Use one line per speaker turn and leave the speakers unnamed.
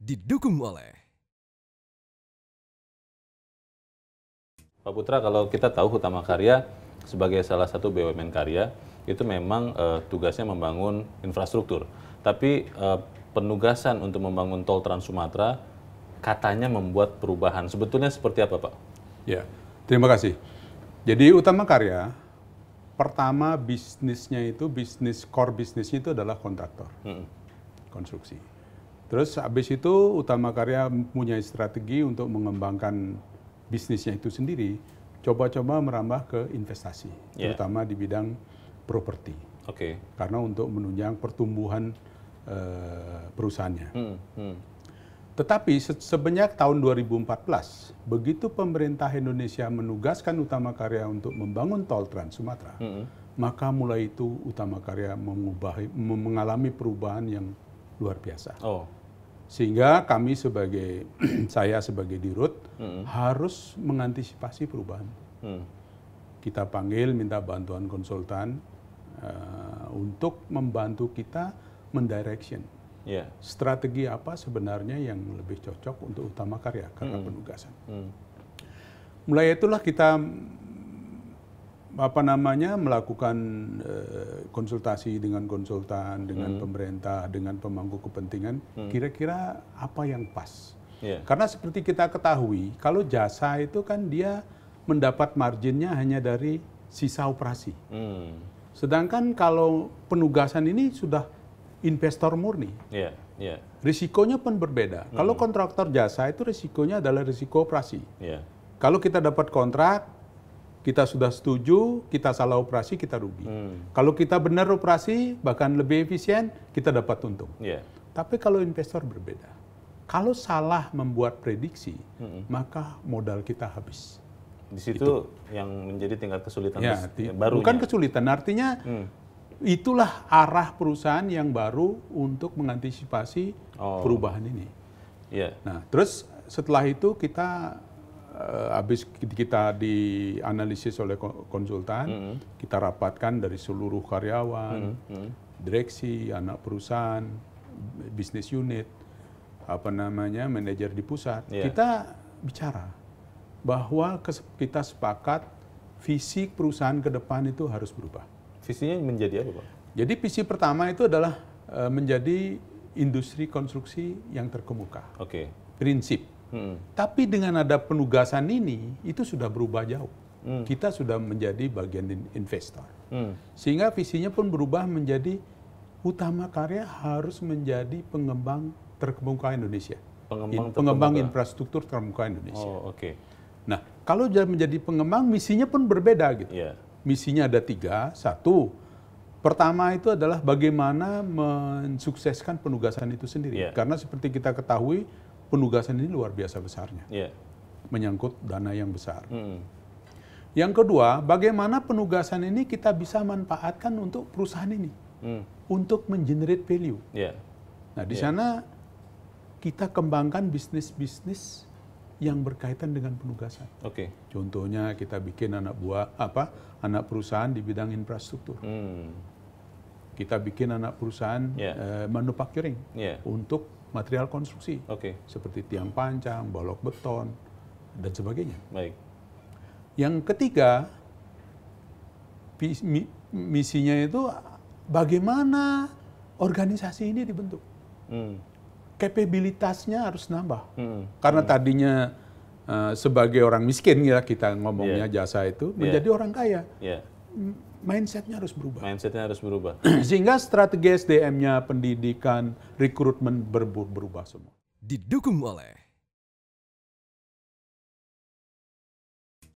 didukung oleh
Pak Putra, kalau kita tahu Hutama Karya sebagai salah satu BUMN karya, itu memang tugasnya membangun infrastruktur. Tapi penugasan untuk membangun tol Trans Sumatera katanya membuat perubahan. Sebetulnya seperti apa, Pak?
Ya, terima kasih. Jadi Hutama Karya, pertama bisnisnya itu, core bisnisnya itu adalah kontraktor, konstruksi. Terus habis itu Hutama Karya punya strategi untuk mengembangkan bisnisnya itu sendiri, coba-coba merambah ke investasi, terutama di bidang properti. Karena untuk menunjang pertumbuhan perusahaannya. Tetapi semenjak tahun 2014, begitu pemerintah Indonesia menugaskan Hutama Karya untuk membangun tol Trans Sumatera, maka mulai itu Hutama Karya mengalami perubahan yang luar biasa. Sehingga kami saya sebagai Dirut harus mengantisipasi perubahan. Kita panggil, minta bantuan konsultan untuk membantu kita mendirection. Strategi apa sebenarnya yang lebih cocok untuk Hutama Karya karena penugasan. Mulai itulah kita melakukan konsultasi dengan konsultan, dengan pemerintah, dengan pemangku kepentingan, kira-kira apa yang pas. Karena seperti kita ketahui, kalau jasa itu kan dia mendapat marginnya hanya dari sisa operasi. Sedangkan kalau penugasan ini sudah investor murni. Risikonya pun berbeda. Kalau kontraktor jasa itu risikonya adalah risiko operasi. Kalau kita dapat kontrak, kita sudah setuju, kita salah operasi, kita rugi. Kalau kita benar operasi, bahkan lebih efisien, kita dapat untung. Tapi kalau investor berbeda. Kalau salah membuat prediksi, maka modal kita habis.
Di situ yang menjadi tingkat kesulitan barunya.
Bukan kesulitan, artinya itulah arah perusahaan yang baru untuk mengantisipasi perubahan ini. Nah, terus setelah itu habis kita dianalisis oleh konsultan, kita rapatkan dari seluruh karyawan, direksi, anak perusahaan, bisnis unit, manajer di pusat. Kita bicara bahwa kita sepakat visi perusahaan ke depan itu harus berubah.
Visinya menjadi apa, Pak?
Jadi visi pertama itu adalah menjadi industri konstruksi yang terkemuka. Prinsip. Tapi dengan ada penugasan ini, itu sudah berubah jauh. Kita sudah menjadi bagian investor. Sehingga visinya pun berubah menjadi Hutama Karya harus menjadi pengembang terkemuka Indonesia. Pengembang infrastruktur terkemuka Indonesia. Nah, kalau menjadi pengembang, misinya pun berbeda gitu. Misinya ada 3. 1, pertama itu adalah bagaimana mensukseskan penugasan itu sendiri. Karena seperti kita ketahui, penugasan ini luar biasa besarnya. Menyangkut dana yang besar. Yang kedua, bagaimana penugasan ini kita bisa manfaatkan untuk perusahaan ini. Untuk mengenerate value. Nah, di sana kita kembangkan bisnis-bisnis yang berkaitan dengan penugasan. Contohnya kita bikin anak perusahaan di bidang infrastruktur. Kita bikin anak perusahaan manufacturing untuk material konstruksi, seperti tiang pancang, balok beton, dan sebagainya. Yang ketiga, misinya itu bagaimana organisasi ini dibentuk. Kapabilitasnya harus nambah. Karena tadinya sebagai orang miskin ya kita ngomongnya jasa itu menjadi orang kaya. Mindsetnya harus berubah. Sehingga strategi SDM-nya, pendidikan, rekrutmen berubah semua.
didukung oleh